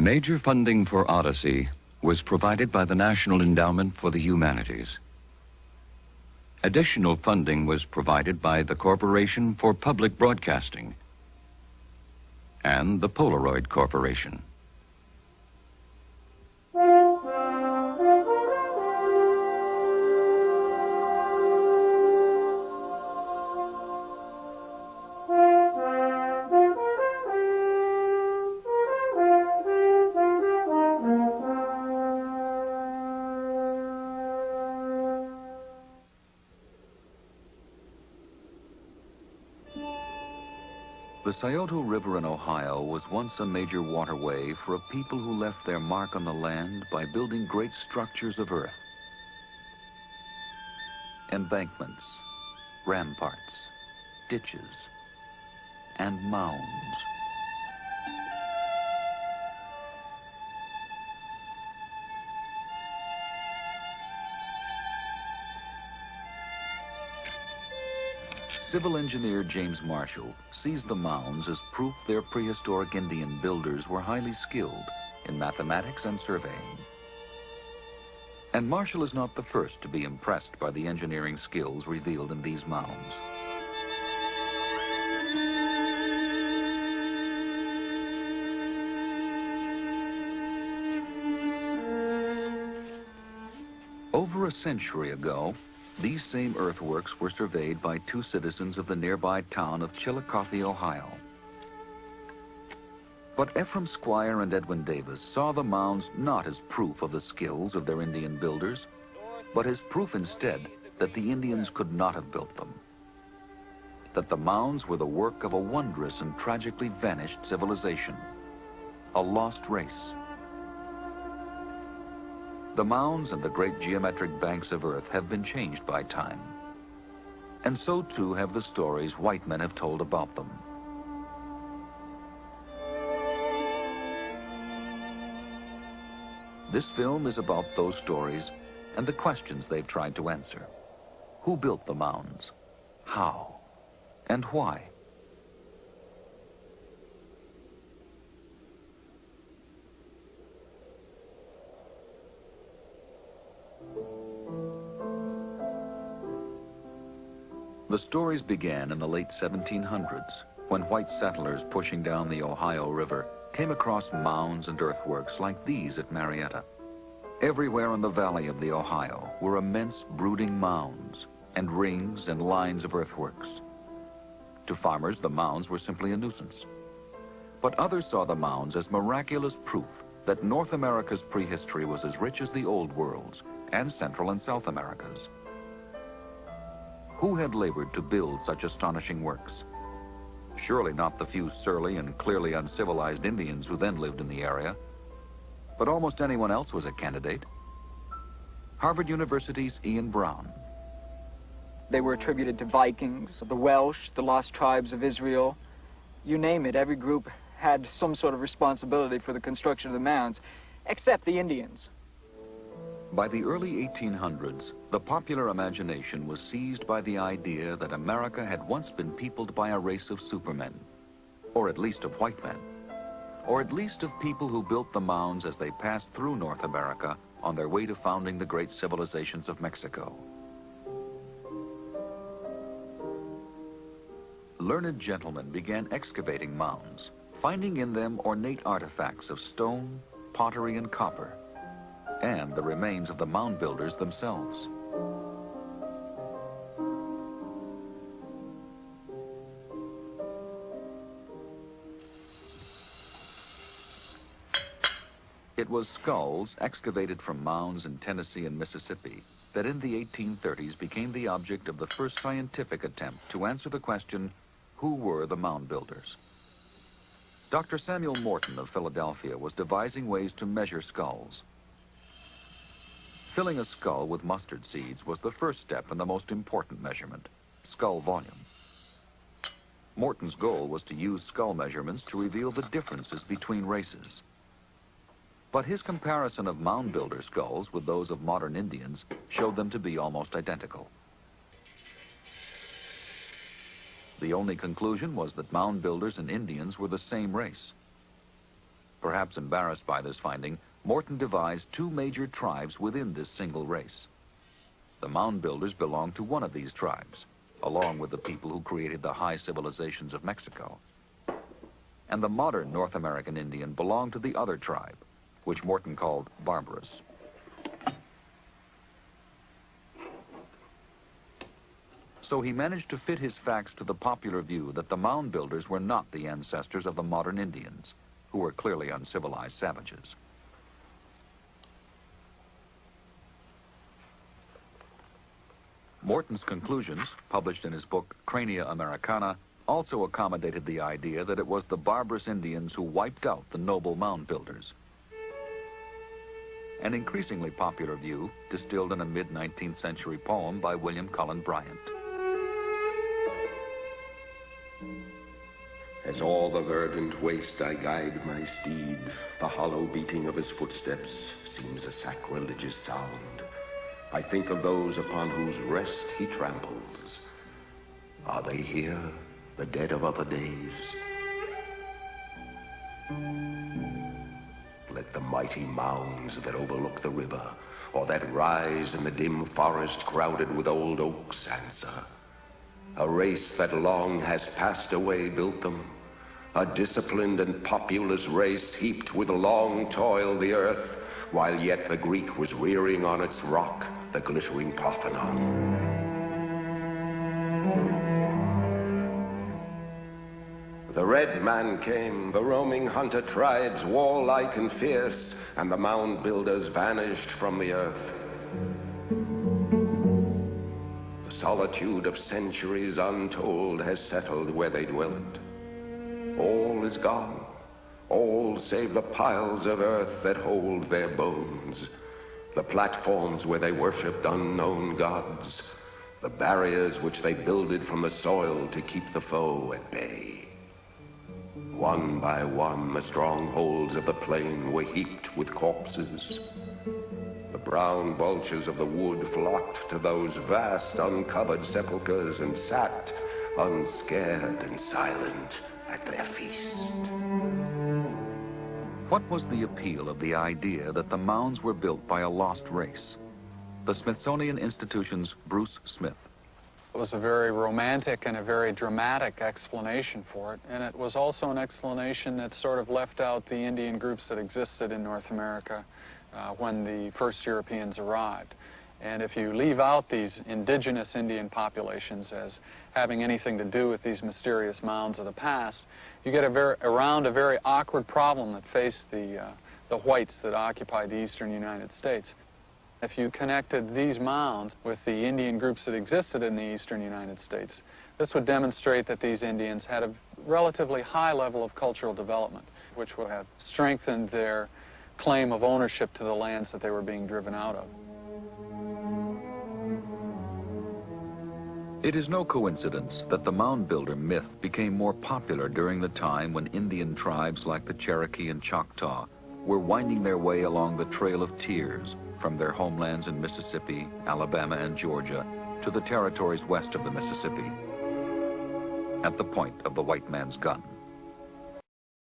Major funding for Odyssey was provided by the National Endowment for the Humanities. Additional funding was provided by the Corporation for Public Broadcasting and the Polaroid Corporation. The Scioto River in Ohio was once a major waterway for a people who left their mark on the land by building great structures of earth. Embankments, ramparts, ditches, and mounds. Civil engineer James Marshall sees the mounds as proof their prehistoric Indian builders were highly skilled in mathematics and surveying. And Marshall is not the first to be impressed by the engineering skills revealed in these mounds. Over a century ago, these same earthworks were surveyed by two citizens of the nearby town of Chillicothe, Ohio. But Ephraim Squire and Edwin Davis saw the mounds not as proof of the skills of their Indian builders, but as proof instead that the Indians could not have built them. That the mounds were the work of a wondrous and tragically vanished civilization, a lost race. The mounds and the great geometric banks of earth have been changed by time. And so too have the stories white men have told about them. This film is about those stories and the questions they've tried to answer. Who built the mounds? How? And why? The stories began in the late 1700s, when white settlers pushing down the Ohio River came across mounds and earthworks like these at Marietta. Everywhere in the valley of the Ohio were immense brooding mounds and rings and lines of earthworks. To farmers, the mounds were simply a nuisance. But others saw the mounds as miraculous proof that North America's prehistory was as rich as the Old World's and Central and South America's. Who had labored to build such astonishing works? Surely not the few surly and clearly uncivilized Indians who then lived in the area, but almost anyone else was a candidate. Harvard University's Ian Brown. They were attributed to Vikings, the Welsh, the lost tribes of Israel. You name it, every group had some sort of responsibility for the construction of the mounds, except the Indians. By the early 1800s, the popular imagination was seized by the idea that America had once been peopled by a race of supermen, or at least of white men, or at least of people who built the mounds as they passed through North America on their way to founding the great civilizations of Mexico. Learned gentlemen began excavating mounds, finding in them ornate artifacts of stone, pottery, and copper, and the remains of the mound builders themselves. It was skulls excavated from mounds in Tennessee and Mississippi that in the 1830s became the object of the first scientific attempt to answer the question, who were the mound builders? Dr. Samuel Morton of Philadelphia was devising ways to measure skulls. Filling a skull with mustard seeds was the first step in the most important measurement, skull volume. Morton's goal was to use skull measurements to reveal the differences between races. But his comparison of mound builder skulls with those of modern Indians showed them to be almost identical. The only conclusion was that mound builders and Indians were the same race. Perhaps embarrassed by this finding, Morton devised two major tribes within this single race. The mound builders belonged to one of these tribes, along with the people who created the high civilizations of Mexico. And the modern North American Indian belonged to the other tribe, which Morton called barbarous. So he managed to fit his facts to the popular view that the mound builders were not the ancestors of the modern Indians, who were clearly uncivilized savages. Morton's conclusions, published in his book Crania Americana, also accommodated the idea that it was the barbarous Indians who wiped out the noble mound builders. An increasingly popular view distilled in a mid-19th century poem by William Cullen Bryant. As all the verdant waste I guide my steed, the hollow beating of his footsteps seems a sacrilegious sound. I think of those upon whose rest he tramples. Are they here, the dead of other days? Let the mighty mounds that overlook the river, or that rise in the dim forest crowded with old oaks, answer. A race that long has passed away built them. A disciplined and populous race heaped with long toil the earth, while yet the Greek was rearing on its rock the glittering Parthenon. The red man came, the roaming hunter tribes, warlike and fierce, and the mound builders vanished from the earth. The solitude of centuries untold has settled where they dwelt. All is gone, all save the piles of earth that hold their bones, the platforms where they worshipped unknown gods, the barriers which they builded from the soil to keep the foe at bay. One by one, the strongholds of the plain were heaped with corpses. The brown vultures of the wood flocked to those vast uncovered sepulchres and sat, unscared and silent, at their feast. What was the appeal of the idea that the mounds were built by a lost race? The Smithsonian Institution's Bruce Smith. It was a very romantic and a very dramatic explanation for it, and it was also an explanation that sort of left out the Indian groups that existed in North America when the first Europeans arrived. And if you leave out these indigenous Indian populations as having anything to do with these mysterious mounds of the past, you get around a very awkward problem that faced the whites that occupied the eastern United States. If you connected these mounds with the Indian groups that existed in the eastern United States, this would demonstrate that these Indians had a relatively high level of cultural development, which would have strengthened their claim of ownership to the lands that they were being driven out of. It is no coincidence that the mound builder myth became more popular during the time when Indian tribes like the Cherokee and Choctaw were winding their way along the Trail of Tears from their homelands in Mississippi, Alabama, and Georgia to the territories west of the Mississippi, at the point of the white man's gun.